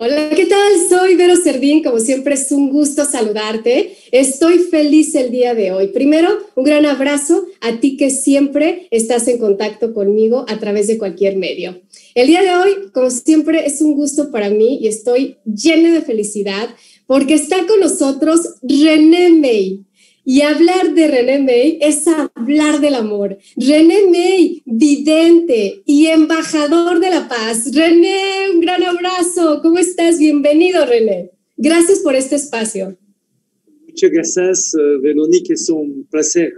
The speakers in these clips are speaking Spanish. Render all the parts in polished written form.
Hola, ¿qué tal? Soy Vero Servín, como siempre es un gusto saludarte. Estoy feliz el día de hoy. Primero, un gran abrazo a ti que siempre estás en contacto conmigo a través de cualquier medio. El día de hoy, como siempre, es un gusto para mí y estoy llena de felicidad porque está con nosotros René May. Y hablar de René May es hablar del amor. René May, vidente y embajador de la paz. René, un gran abrazo. ¿Cómo estás? Bienvenido, René. Gracias por este espacio. Muchas gracias, Véronique. Es un placer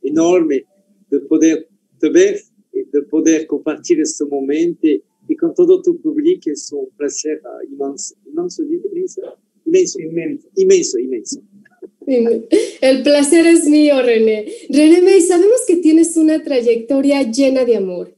enorme de poder te ver y de poder compartir este momento y con todo tu público. Es un placer inmenso, inmenso. El placer es mío, René. René May, sabemos que tienes una trayectoria llena de amor.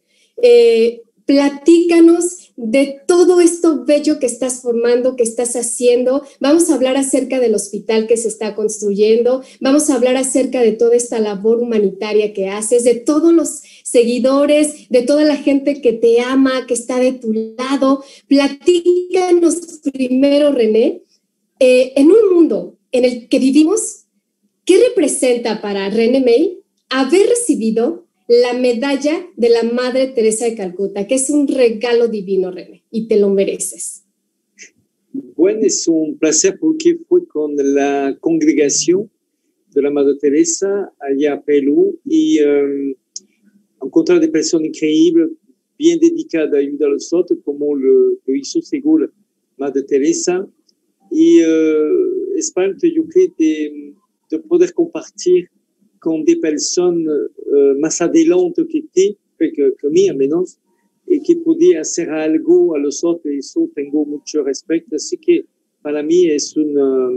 Platícanos de todo esto bello que estás formando, que estás haciendo. Vamos a hablar acerca del hospital que se está construyendo. Vamos a hablar acerca de toda esta labor humanitaria que haces, de todos los seguidores, de toda la gente que te ama, que está de tu lado. Platícanos primero, René, en un mundo en el que vivimos, ¿qué representa para René May haber recibido la medalla de la Madre Teresa de Calcuta, que es un regalo divino, René, y te lo mereces? Bueno, es un placer porque fue con la congregación de la Madre Teresa allá a Perú y encontrar de personas increíbles, bien dedicadas a ayudar a los otros, como lo hizo seguro Madre Teresa. Y es parte, yo creo, de poder compartir con des personnes más adelante que mí, al menos, y que podía hacer algo a los otros, y eso tengo mucho respeto. Así que para mí es una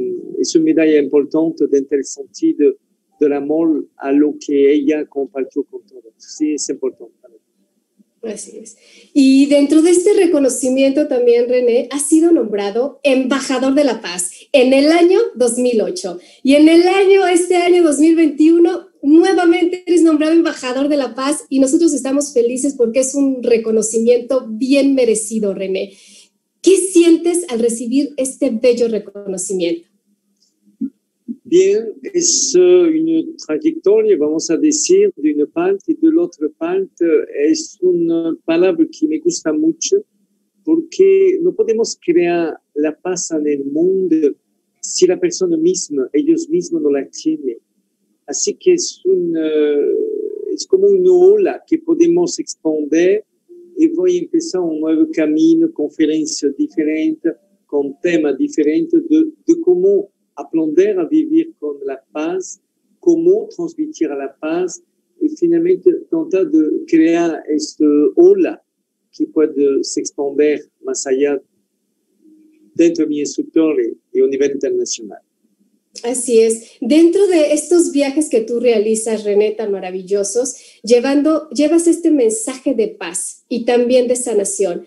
medalla importante dentro del sentido del amor a lo que ella compartió con todos. Sí, es importante para mí. Así es. Y dentro de este reconocimiento también, René, ha sido nombrado embajador de la paz en el año 2008. Y en este año 2021, nuevamente eres nombrado embajador de la paz y nosotros estamos felices porque es un reconocimiento bien merecido, René. ¿Qué sientes al recibir este bello reconocimiento? Bien, es una trayectoria, vamos a decir, de una parte y de la otra parte. Es una palabra que me gusta mucho porque no podemos crear la paz en el mundo si la persona misma, ellos mismos no la tienen. Así que es como una ola que podemos expandir y voy a empezar un nuevo camino, conferencias diferentes, con temas diferentes de cómo aprender a vivir con la paz, cómo transmitir la paz y finalmente tratar de crear esta ola que puede se expandir más allá dentro de mi instructor y a nivel internacional. Así es. Dentro de estos viajes que tú realizas, René, tan maravillosos, llevas este mensaje de paz y también de sanación.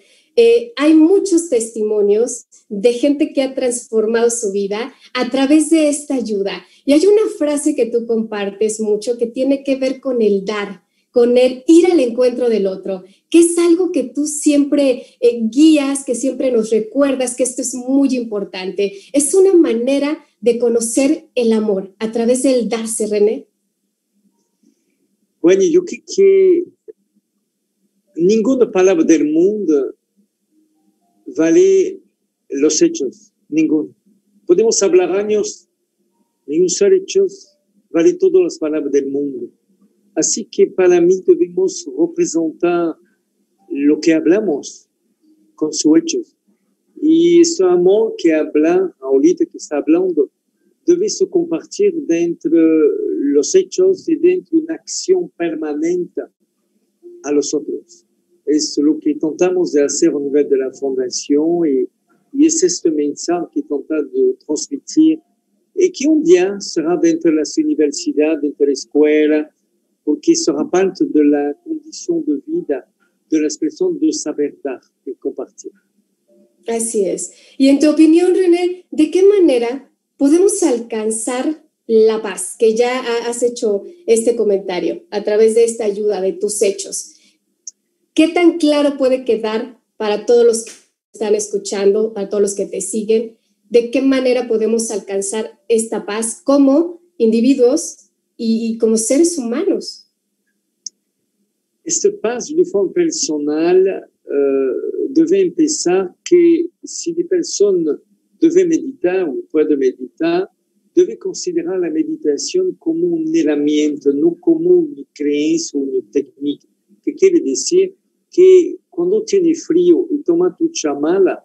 Hay muchos testimonios de gente que ha transformado su vida a través de esta ayuda. Y hay una frase que tú compartes mucho que tiene que ver con el dar, con el ir al encuentro del otro, que es algo que tú siempre guías, que siempre nos recuerdas que esto es muy importante. Es una manera de conocer el amor a través del darse, René. Bueno, yo creo que ninguna palabra del mundo vale los hechos, ninguno. Podemos hablar años, ningún ser hechos vale todas las palabras del mundo. Así que para mí debemos representar lo que hablamos con sus hechos. Y ese amor que habla, ahorita que está hablando, debe se compartir dentro los hechos y dentro de una acción permanente a los otros. Es lo que tratamos de hacer a nivel de la fundación y es este mensaje que tratamos de transmitir y que un día será dentro de las universidades, dentro de la escuela, porque será parte de la condición de vida de las personas de saber dar y compartir. Así es. Y en tu opinión, René, ¿de qué manera podemos alcanzar la paz? Que ya has hecho este comentario a través de esta ayuda, de tus hechos. ¿Qué tan claro puede quedar para todos los están escuchando, para todos los que te siguen, de qué manera podemos alcanzar esta paz como individuos y como seres humanos. Esta paz de forma personal debe empezar que si las personas deben meditar o pueden meditar, debe considerar la meditación como una herramienta, no como una creencia o una técnica. ¿Qué quiere decir? Que cuando tienes frío y tomas tu chamala,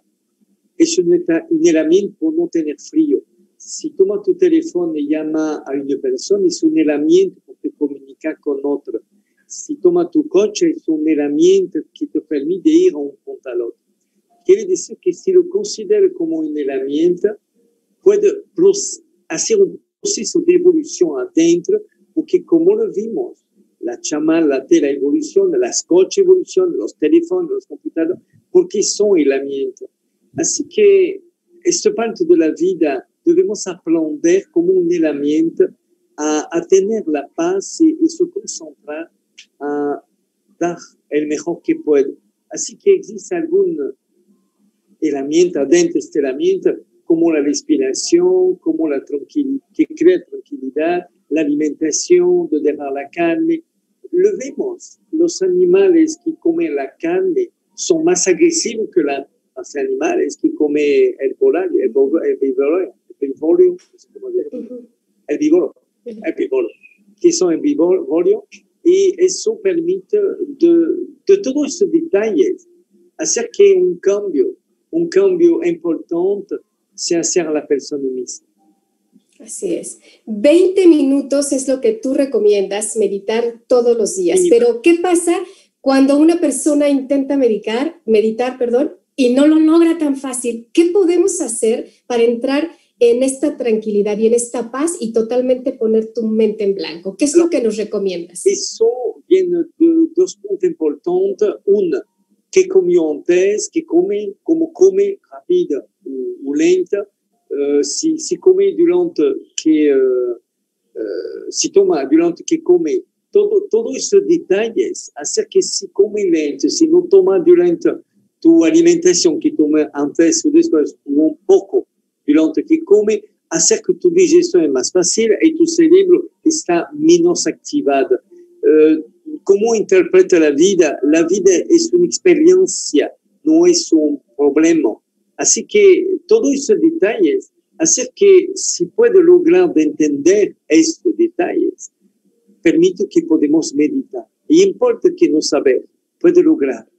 es una herramienta para no tener frío. Si tomas tu teléfono y llamas a una persona, es una herramienta para te comunicar con otra. Si tomas tu coche, es una herramienta que te permite ir a un punto al otro. Quiere decir que si lo consideras como una herramienta, puede hacer un proceso de evolución adentro, porque como lo vimos, la chamala, la tela evoluciona, las coches evolucionan, los teléfonos, los computadores, porque son herramientas. Así que esta parte de la vida debemos aprender como una herramienta a tener la paz y se concentrar a dar el mejor que puede. Así que existe alguna herramienta dentro de esta herramienta, como la respiración, como la tranquilidad, que crea tranquilidad, la alimentación, de dejar la carne. Lo vemos, los animales que comen la carne son más agresivos que los animales que comen el herbívoro, que son herbívoros, y eso permite de todos estos detalles hacer que un cambio importante se hace a la persona misma. Así es. 20 minutos es lo que tú recomiendas meditar todos los días. Sí. Pero ¿qué pasa cuando una persona intenta meditar, y no lo logra tan fácil? ¿Qué podemos hacer para entrar en esta tranquilidad y en esta paz y totalmente poner tu mente en blanco? ¿Qué es lo que nos recomiendas? Eso viene de dos puntos importantes. Una, que comió antes, que come, como come rápida o lenta. Si come durante que si toma durante que come, todos esos detalles hacer que si come lento, si no toma durante tu alimentación que toma antes o después un poco durante que come, hacer que tu digestión es más fácil y tu cerebro está menos activado. ¿Cómo interpreta la vida? La vida es una experiencia, no es un problema. Así que todos esos detalles hacen que si puede lograr de entender estos detalles, permite que podamos meditar. Y importa que no saber, puede lograr.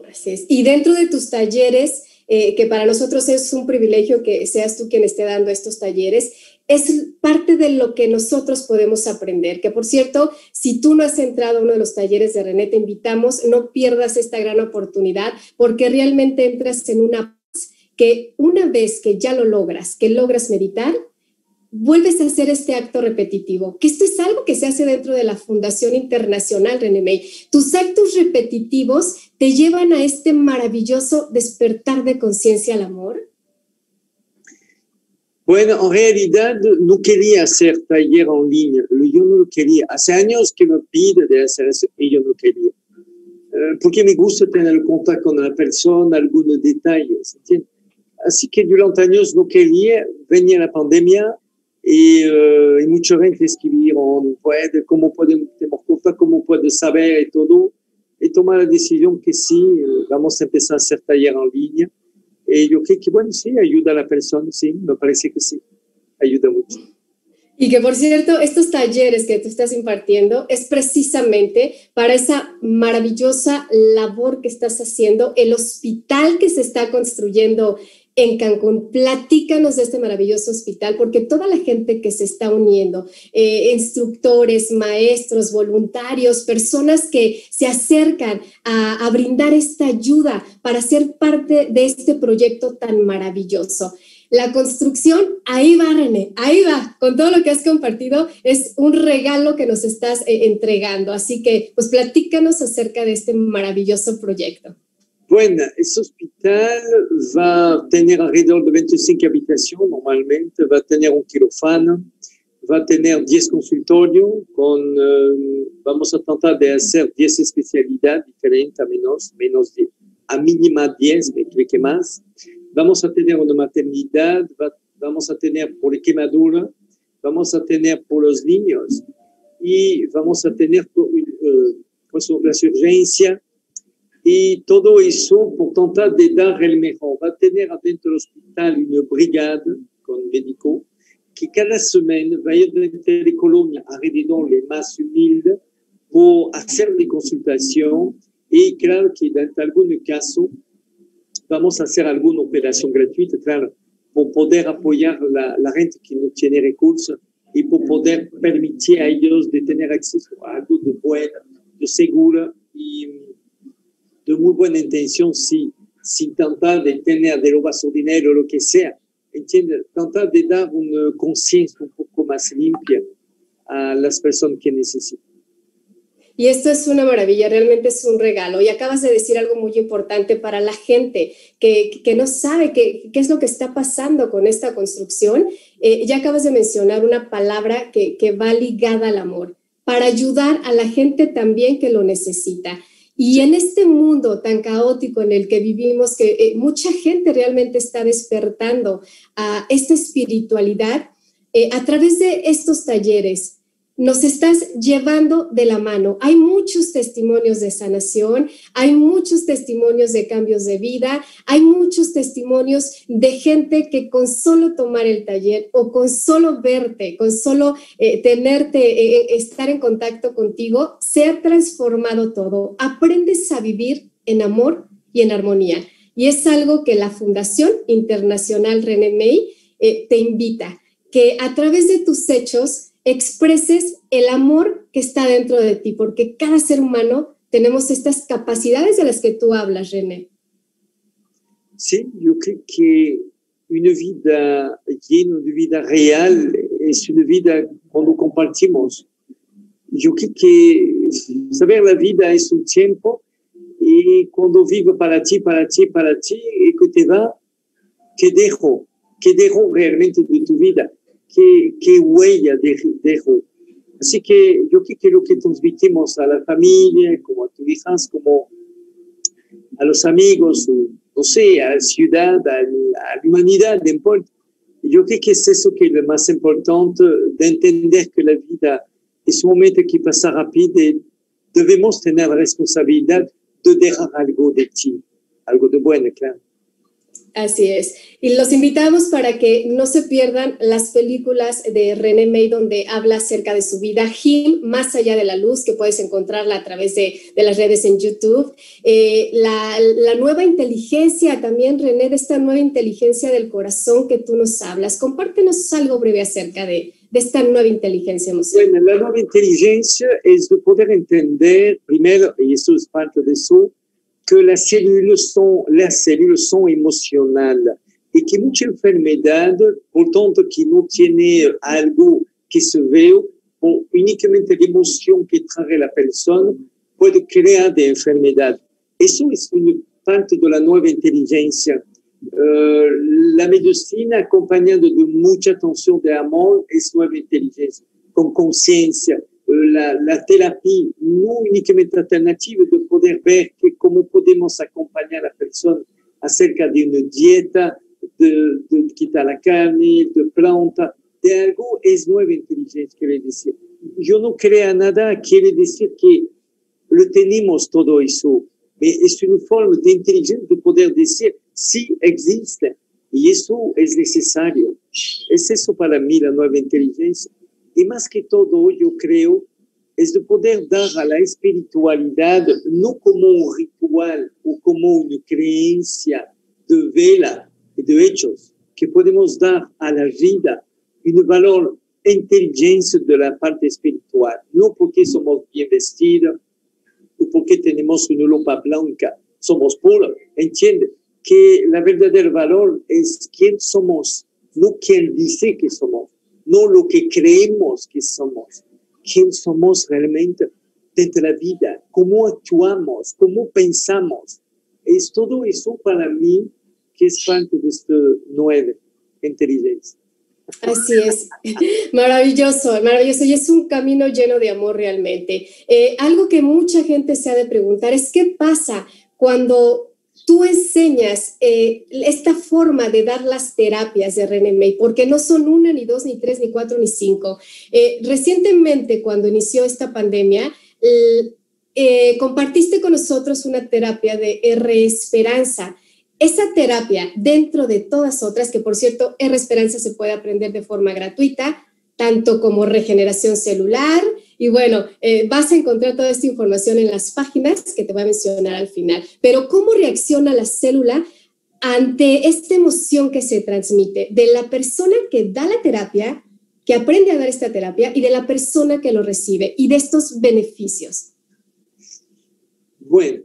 Así es. Y dentro de tus talleres, que para nosotros es un privilegio que seas tú quien esté dando estos talleres, es parte de lo que nosotros podemos aprender. Que, por cierto, si tú no has entrado a uno de los talleres de René, te invitamos, no pierdas esta gran oportunidad, porque realmente entras en una paz que una vez que ya lo logras, que logras meditar, vuelves a hacer este acto repetitivo, que esto es algo que se hace dentro de la Fundación Internacional René May. Tus actos repetitivos te llevan a este maravilloso despertar de conciencia al amor. Bueno, en realidad no quería hacer taller en línea, yo no lo quería. Hace años que me pide de hacer eso y yo no quería. Porque me gusta tener contacto con la persona, algunos detalles, ¿entiendes? Así que durante años no quería, venía la pandemia y mucha gente escribieron, ¿cómo podemos tener contacto, cómo puedes saber y todo? Y tomar la decisión que sí, vamos a empezar a hacer taller en línea. Y yo creo que, bueno, sí, ayuda a la persona, sí, me parece que sí, ayuda mucho. Y que, por cierto, estos talleres que tú estás impartiendo es precisamente para esa maravillosa labor que estás haciendo, el hospital que se está construyendo en Cancún. Platícanos de este maravilloso hospital, porque toda la gente que se está uniendo, instructores, maestros, voluntarios, personas que se acercan a brindar esta ayuda para ser parte de este proyecto tan maravilloso. La construcción, ahí va, René, ahí va, con todo lo que has compartido, es un regalo que nos estás entregando. Así que, pues, platícanos acerca de este maravilloso proyecto. Bueno, este hospital va a tener alrededor de 25 habitaciones normalmente, va a tener un quirófano, va a tener 10 consultorios, vamos a tratar de hacer 10 especialidades diferentes, a menos a mínima 10, me creo que más. Vamos a tener una maternidad, vamos a tener por quemadura, vamos a tener por los niños y vamos a tener las urgencias y todo eso por tratar de dar el mejor. Va a tener dentro del hospital una brigada con médicos que cada semana va a ir dentro de Colombia alrededor de más humildes por hacer de consultación y claro que en algún caso vamos a hacer alguna operación gratuita, claro, por poder apoyar la gente que no tiene recursos y por poder permitir a ellos de tener acceso a algo de bueno, de seguro y de muy buena intención sin tratar de tener de robar su dinero o lo que sea. ¿Entiendes? Tratar de dar una conciencia un poco más limpia a las personas que necesitan. Y esto es una maravilla, realmente es un regalo. Y acabas de decir algo muy importante para la gente que no sabe qué es lo que está pasando con esta construcción. Ya acabas de mencionar una palabra que va ligada al amor, para ayudar a la gente también que lo necesita. Y en este mundo tan caótico en el que vivimos, que mucha gente realmente está despertando a esta espiritualidad, a través de estos talleres, nos estás llevando de la mano. Hay muchos testimonios de sanación, hay muchos testimonios de cambios de vida, hay muchos testimonios de gente que con solo tomar el taller o con solo verte, con solo tenerte, estar en contacto contigo, se ha transformado todo. Aprendes a vivir en amor y en armonía. Y es algo que la Fundación Internacional René May te invita, que a través de tus hechos expreses el amor que está dentro de ti, porque cada ser humano tenemos estas capacidades de las que tú hablas, René. Sí, yo creo que una vida llena de vida real es una vida cuando compartimos. Yo creo que saber la vida es un tiempo y cuando vivo para ti, y que te va, ¿qué dejo realmente de tu vida? ¿Qué huella dejo? Así que yo creo que lo que transmitimos a la familia, como a tus hijas, como a los amigos, no sé, a la ciudad, a la humanidad, no importa. Yo creo que es eso que es lo más importante, de entender que la vida es un momento que pasa rápido y debemos tener la responsabilidad de dejar algo de ti, algo de bueno, claro. Así es. Y los invitamos para que no se pierdan las películas de René May, donde habla acerca de su vida, Him, Más allá de la luz, que puedes encontrarla a través de las redes en YouTube. La nueva inteligencia también, René, de esta nueva inteligencia del corazón que tú nos hablas. Compártenos algo breve acerca de esta nueva inteligencia emocional. Bueno, la nueva inteligencia es de poder entender, primero, y eso es parte de eso, que las células son emocionales y que mucha enfermedad, por tanto que no tiene algo que se ve, o únicamente la emoción que trae la persona, puede crear de enfermedad. Eso es una parte de la nueva inteligencia. La medicina, acompañando de mucha atención de amor, es nueva inteligencia, con conciencia. La terapia no únicamente alternativa, de poder ver cómo podemos acompañar a la persona acerca de una dieta, de quitar la carne, de planta, de algo, es nueva inteligencia, quiere decir. Yo no creo nada, quiere decir que lo tenemos todo eso. Es una forma de inteligencia de poder decir, sí existe, y eso es necesario. Es eso para mí la nueva inteligencia. Y más que todo, yo creo, es de poder dar a la espiritualidad no como un ritual o como una creencia de vela y de hechos, que podemos dar a la vida un valor, inteligencia de la parte espiritual, no porque somos bien vestidos o porque tenemos una lupa blanca, somos puros, entiende que la verdadero valor es quién somos, no quién dice que somos, no lo que creemos que somos, quién somos realmente dentro de la vida, cómo actuamos, cómo pensamos. Es todo eso para mí que es parte de esta nueva inteligencia. Así es, maravilloso, maravilloso, y es un camino lleno de amor realmente. Algo que mucha gente se ha de preguntar es qué pasa cuando tú enseñas esta forma de dar las terapias de René May, porque no son una, ni dos, ni tres, ni cuatro, ni cinco. Recientemente, cuando inició esta pandemia, compartiste con nosotros una terapia de R Esperanza. Esa terapia, dentro de todas otras, que por cierto, R Esperanza se puede aprender de forma gratuita, tanto como regeneración celular, y bueno, vas a encontrar toda esta información en las páginas que te voy a mencionar al final. Pero ¿cómo reacciona la célula ante esta emoción que se transmite de la persona que da la terapia, que aprende a dar esta terapia, y de la persona que lo recibe, y de estos beneficios? Bueno,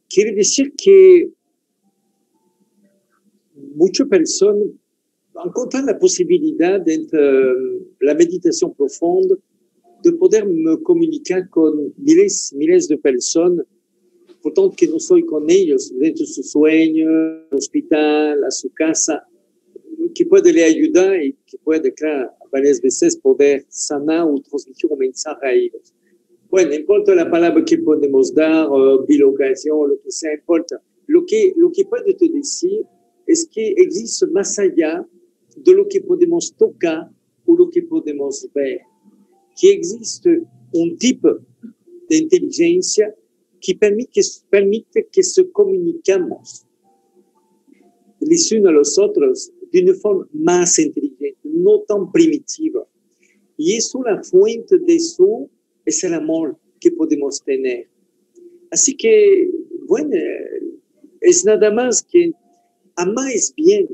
quiere decir que muchas personas encuentran la posibilidad entre la meditación profunda de poder me comunicar con miles de personas, por tanto que no soy con ellos, dentro de su sueño, al hospital, a su casa, que puede le ayudar y que puede, claro, varias veces poder sanar o transmitir un mensaje a ellos. Bueno, importa la palabra que podemos dar, bilocación, lo que sea, importa. Lo que puedo te decir es que existe más allá de lo que podemos tocar o lo que podemos ver, que existe un tipo de inteligencia que permite que se comunicamos los unos a los otros de una forma más inteligente, no tan primitiva. Y eso, la fuente de eso, es el amor que podemos tener. Así que, bueno, es nada más que amar es bien,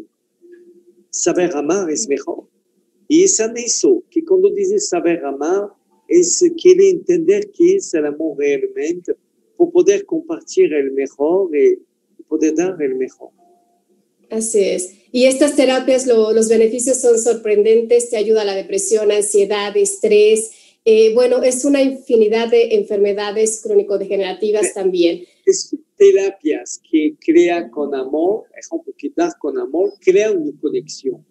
saber amar es mejor. Y es en eso que cuando dices saber amar, es querer entender qué es el amor realmente, para poder compartir el mejor y poder dar el mejor. Así es. Y estas terapias, los beneficios son sorprendentes, te ayuda a la depresión, ansiedad, estrés. Bueno, es una infinidad de enfermedades crónico-degenerativas también. Es terapias que crean con amor, ejemplo, que dar con amor, crean una conexión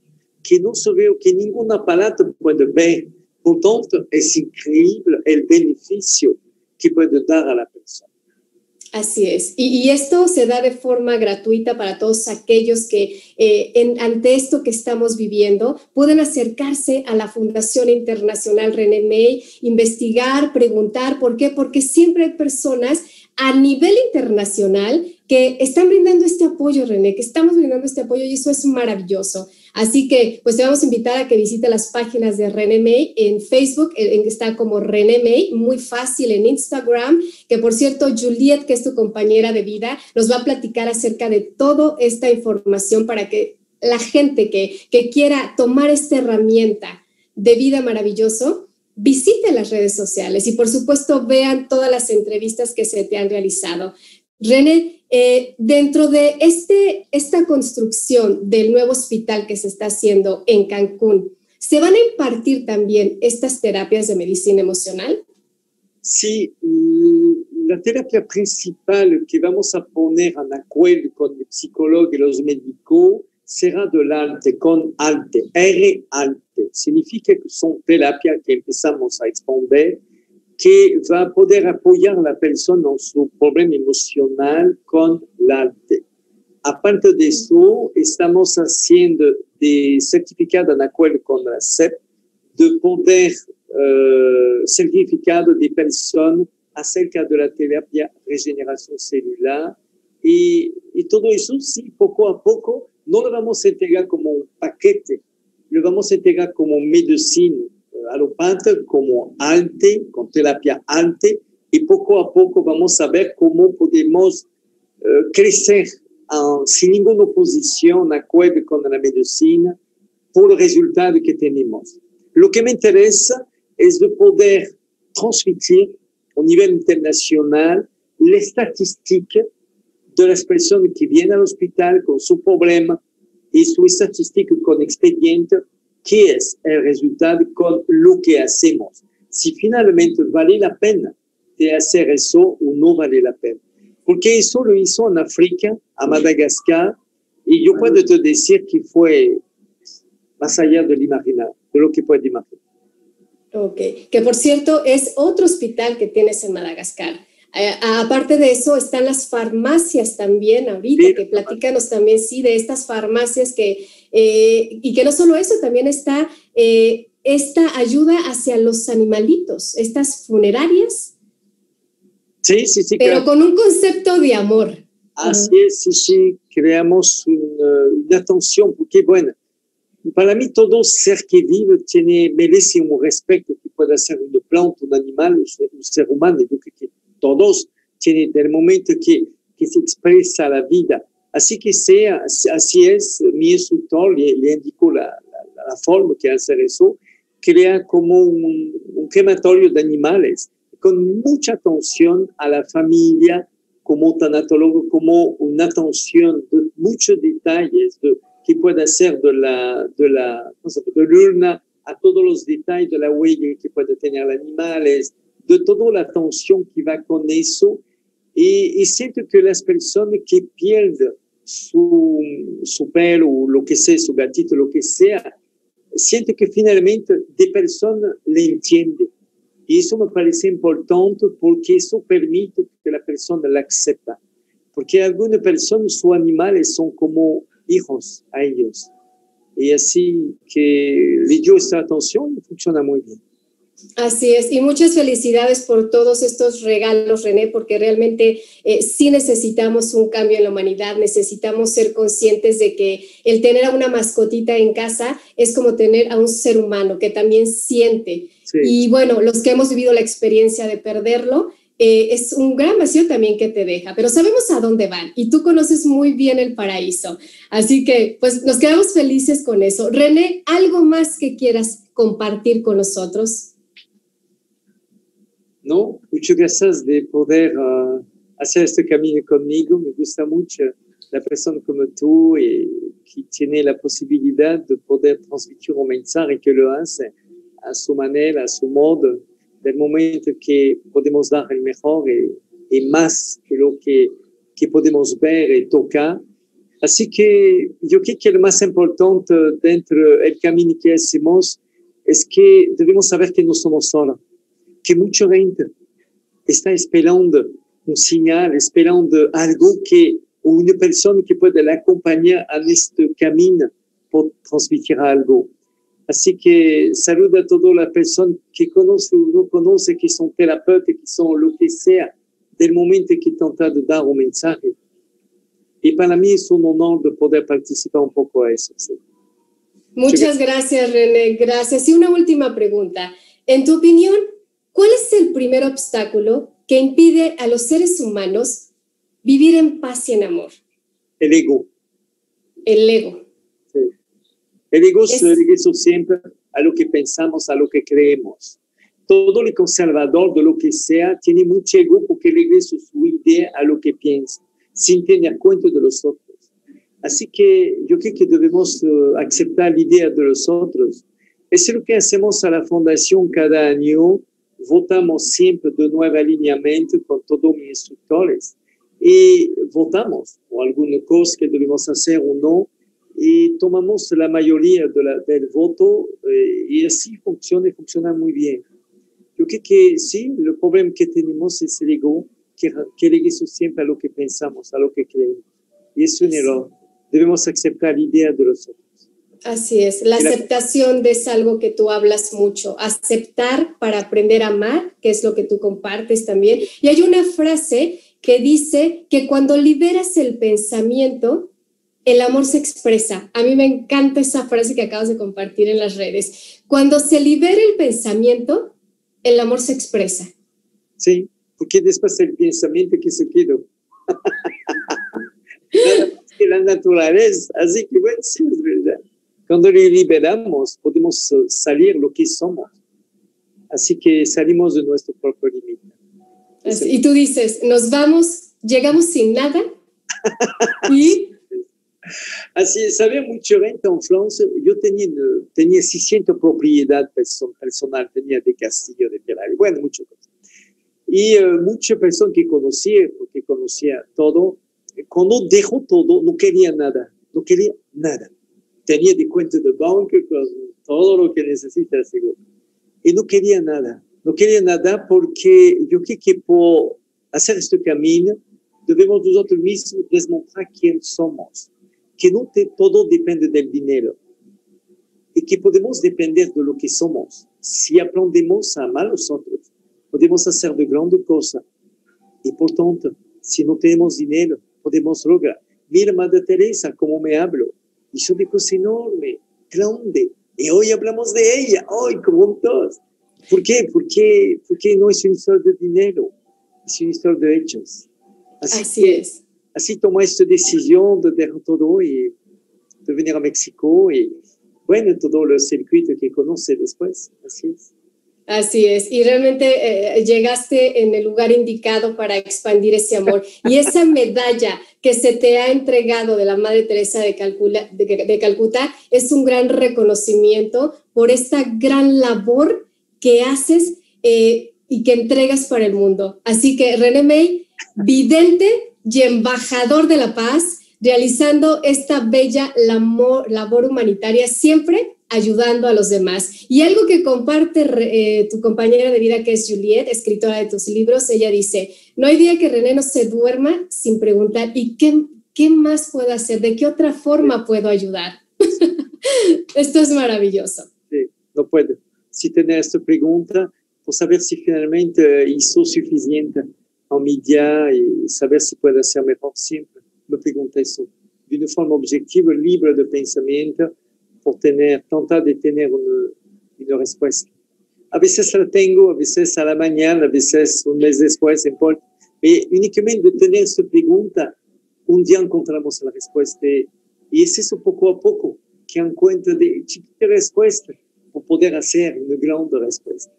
que no se ve, que ningún aparato puede ver. Por tanto, es increíble el beneficio que puede dar a la persona. Así es. Y esto se da de forma gratuita para todos aquellos que ante esto que estamos viviendo pueden acercarse a la Fundación Internacional René May, investigar, preguntar. ¿Por qué? Porque siempre hay personas a nivel internacional que están brindando este apoyo, René, que estamos brindando este apoyo, y eso es maravilloso. Así que, pues te vamos a invitar a que visite las páginas de René May en Facebook, está como René May, muy fácil, en Instagram, que por cierto, Juliet, que es tu compañera de vida, nos va a platicar acerca de toda esta información para que la gente que quiera tomar esta herramienta de vida maravilloso, visite las redes sociales y por supuesto vean todas las entrevistas que se te han realizado. René, dentro de esta construcción del nuevo hospital que se está haciendo en Cancún, ¿se van a impartir también estas terapias de medicina emocional? Sí, la terapia principal que vamos a poner en acuerdo con el psicólogo y los médicos será del arte, con arte, R arte. Significa que son terapias que empezamos a exponer, que va a poder apoyar a la persona en su problema emocional con el arte. Aparte de eso, estamos haciendo de certificado en acuerdo con la CEP, de poder certificado de personas acerca de la terapia regeneración celular, y todo eso, sí, poco a poco, no lo vamos a entregar como un paquete, lo vamos a entregar como medicina alopática, como arte, con terapia arte, y poco a poco vamos a ver cómo podemos crecer sin ninguna oposición, de acuerdo con la medicina, por el resultado que tenemos. Lo que me interesa es de poder transmitir a nivel internacional la estadística de las personas que vienen al hospital con su problema y su estadística con expediente, qué es el resultado con lo que hacemos. Si finalmente vale la pena de hacer eso o no vale la pena. Porque eso lo hizo en África, a Madagascar, y yo puedo te decir que fue más allá del imaginar, de lo que puedes imaginar. Ok, que por cierto es otro hospital que tienes en Madagascar. Aparte de eso, están las farmacias también ahorita, sí, que platícanos también, sí, de estas farmacias y que no solo eso, también está esta ayuda hacia los animalitos, estas funerarias. Sí, sí, sí. Pero claro, con un concepto de amor. Así es, sí, sí, creamos una atención, porque bueno, para mí todo ser que vive merece un respeto que pueda ser una planta, un animal, un ser humano. Yo creo que todos tienen el momento que se expresa la vida. Así que así es, mi instructor le indicó la forma que hacer eso, crea como un crematorio de animales, con mucha atención a la familia, como tanatólogo, como una atención de muchos detalles que puede ser de la urna a todos los detalles de la huella que puede tener animales, de toda la atención que va con eso. Y siento que las personas que pierden su perro, o lo que sea, su gatito, lo que sea, siento que finalmente de persona le entiende. Y eso me parece importante porque eso permite que la persona la acepte. Porque algunas personas, sus animales son como hijos a ellos. Y así que le dio esta atención y funciona muy bien. Así es, y muchas felicidades por todos estos regalos, René, porque realmente sí necesitamos un cambio en la humanidad, necesitamos ser conscientes de que el tener a una mascotita en casa es como tener a un ser humano que también siente. Sí. Y bueno, los que hemos vivido la experiencia de perderlo, es un gran vacío también que te deja, pero sabemos a dónde van y tú conoces muy bien el paraíso, así que pues nos quedamos felices con eso. René, ¿algo más que quieras compartir con nosotros? No, muchas gracias de poder hacer este camino conmigo. Me gusta mucho la persona como tú que tiene la posibilidad de poder transmitir un mensaje que lo hace a su manera, a su modo, del momento que podemos dar el mejor y más que lo que podemos ver y tocar. Así que yo creo que lo más importante dentro del camino que hacemos es que debemos saber que no somos solos, que mucha gente está esperando un señal, esperando algo una persona que pueda la acompañar a este camino por transmitir algo. Así que saludo a todas las personas que conocen o no conocen, que son terapeutas, que son lo que sea, del momento que intentan de dar un mensaje. Y para mí es un honor de poder participar un poco a eso. ¿Sí? Muchas gracias, René. Gracias. Y una última pregunta. En tu opinión, ¿cuál es el primer obstáculo que impide a los seres humanos vivir en paz y en amor? El ego. El ego. Sí. El ego se regresa siempre a lo que pensamos, a lo que creemos. Todo el conservador de lo que sea tiene mucho ego porque regresa su idea a lo que piensa, sin tener cuenta de los otros. Así que yo creo que debemos aceptar la idea de los otros. Es lo que hacemos a la Fundación cada año. Votamos siempre de nuevo alineamiento con todos mis instructores y votamos o alguna cosa que debemos hacer o no y tomamos la mayoría del voto y así funciona muy bien. Yo creo que sí, el problema que tenemos es el ego que regresa siempre a lo que pensamos, a lo que creemos y es un error. Debemos aceptar la idea de los otros. Así es, la aceptación es algo que tú hablas mucho, aceptar para aprender a amar, que es lo que tú compartes también. Y hay una frase que dice que cuando liberas el pensamiento, el amor se expresa. A mí me encanta esa frase que acabas de compartir en las redes. Cuando se libera el pensamiento, el amor se expresa. Sí, porque después el pensamiento que se quedó. La naturaleza, así que bueno, sí, es verdad. Cuando le liberamos, podemos salir lo que somos. Así que salimos de nuestro propio límite. Y tú dices, nos vamos, llegamos sin nada. Y así es, había mucha gente en Francia. Yo tenía 600 propiedades personales, tenía de castillo, de Ferrari, bueno, muchas cosas. Y muchas personas que conocía, porque conocía todo, cuando dejó todo, no quería nada. Tenía de cuenta de banco con todo lo que necesita, seguro. Y no quería nada porque yo creo que por hacer este camino, debemos nosotros mismos demostrar quién somos, que no todo depende del dinero y que podemos depender de lo que somos. Si aprendemos a amar a los otros, podemos hacer de grandes cosas. Y por tanto, si no tenemos dinero, podemos lograr. Mira, Madre Teresa, cómo me hablo. Hizo de cosas enormes, grandes. Y hoy hablamos de ella, hoy juntos. ¿Por qué? Porque no es una historia de dinero, es una historia de hechos. Así es. Así tomé esta decisión de dejar todo y de venir a México y, bueno, todo el circuito que conoce después. Así es. Así es, y realmente llegaste en el lugar indicado para expandir ese amor. Y esa medalla que se te ha entregado de la Madre Teresa de Calcuta es un gran reconocimiento por esta gran labor que haces y que entregas para el mundo. Así que René May, vidente y embajador de la paz, realizando esta bella labor humanitaria, siempre ayudando a los demás. Y algo que comparte tu compañera de vida, que es Juliette, escritora de tus libros, ella dice, no hay día que René no se duerma sin preguntar, ¿y qué más puedo hacer? ¿De qué otra forma puedo ayudar? Esto es maravilloso. Sí, no puedo. Si tener esta pregunta, por saber si finalmente hizo suficiente en mi día y saber si puede hacer mejor siempre. Me pregunta eso de una forma objetiva, libre de pensamiento, por tratar de tener una respuesta. A veces la tengo, a veces a la mañana, a veces un mes después, importa. Pero únicamente de tener esta pregunta, un día encontramos la respuesta. Y es eso poco a poco que encuentra de chiquita respuesta para poder hacer una gran respuesta.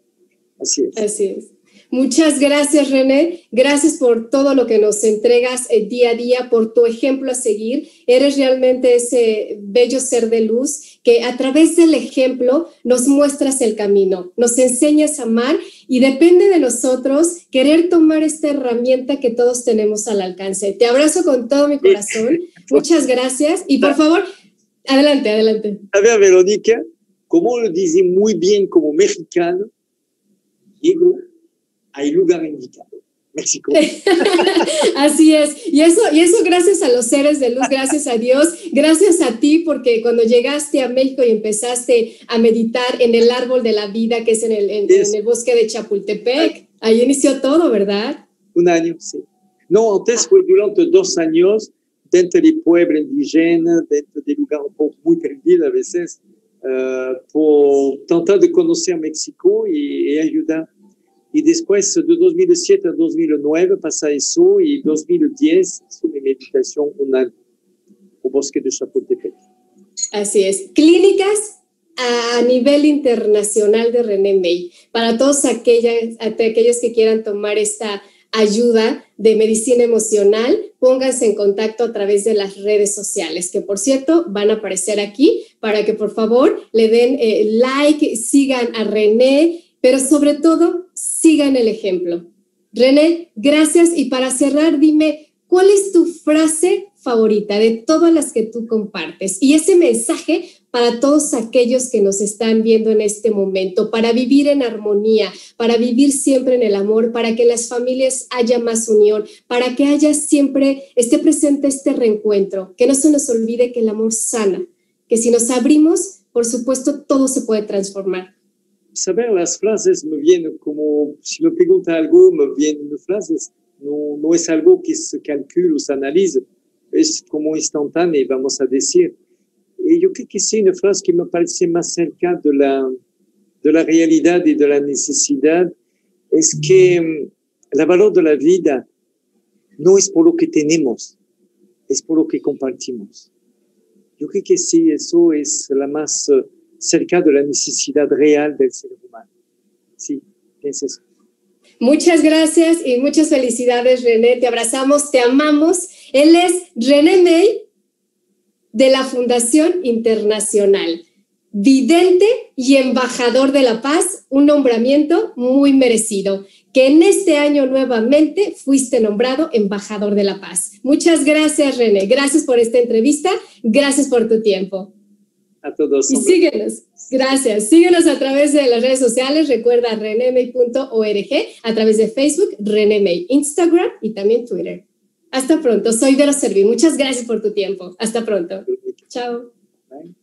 Así es. Así es. Muchas gracias, René. Gracias por todo lo que nos entregas día a día, por tu ejemplo a seguir. Eres realmente ese bello ser de luz que a través del ejemplo nos muestras el camino, nos enseñas a amar y depende de nosotros querer tomar esta herramienta que todos tenemos al alcance. Te abrazo con todo mi corazón. Muchas gracias. Y por favor, adelante, adelante. A ver, Verónica, como lo dice muy bien como mexicano, llego al lugar indicado, México. Así es, y eso gracias a los seres de luz, gracias a Dios, gracias a ti, porque cuando llegaste a México y empezaste a meditar en el árbol de la vida, que es en el bosque de Chapultepec, ahí inició todo, ¿verdad? Un año, sí. No, antes fue durante 2 años, dentro del pueblo indígena, dentro de lugar un poco muy perdido a veces, por tratar de conocer México y ayudar. Y después de 2007 a 2009 pasa eso y 2010 hizo mi meditación un año en el bosque de Chapultepec. Así es. Clínicas a nivel internacional de René May. Para todos aquellos que quieran tomar esta ayuda de medicina emocional, pónganse en contacto a través de las redes sociales, que por cierto van a aparecer aquí para que por favor le den like, sigan a René, pero sobre todo, sigan el ejemplo. René, gracias. Y para cerrar, dime, ¿cuál es tu frase favorita de todas las que tú compartes? Y ese mensaje para todos aquellos que nos están viendo en este momento, para vivir en armonía, para vivir siempre en el amor, para que en las familias haya más unión, para que haya siempre, esté presente este reencuentro, que no se nos olvide que el amor sana, que si nos abrimos, por supuesto, todo se puede transformar. Saber las frases me vienen como, si me pregunta algo, me vienen las frases. No es algo que se calcule o se analice, es como instantáneo, vamos a decir. Y yo creo que sí, una frase que me parece más cerca de la realidad y de la necesidad, es que el valor de la vida no es por lo que tenemos, es por lo que compartimos. Yo creo que sí, eso es la más cerca de la necesidad real del ser humano. Sí, es eso. Muchas gracias y muchas felicidades, René. Te abrazamos, te amamos. Él es René May de la Fundación Internacional, vidente y embajador de la paz, un nombramiento muy merecido, que en este año nuevamente fuiste nombrado embajador de la paz. Muchas gracias, René. Gracias por esta entrevista. Gracias por tu tiempo. A todos. Y síguenos. Gracias. Síguenos a través de las redes sociales. Recuerda renemey.org, a través de Facebook, Renemey, Instagram y también Twitter. Hasta pronto. Soy Vero Servi. Muchas gracias por tu tiempo. Hasta pronto. Chao. Bye.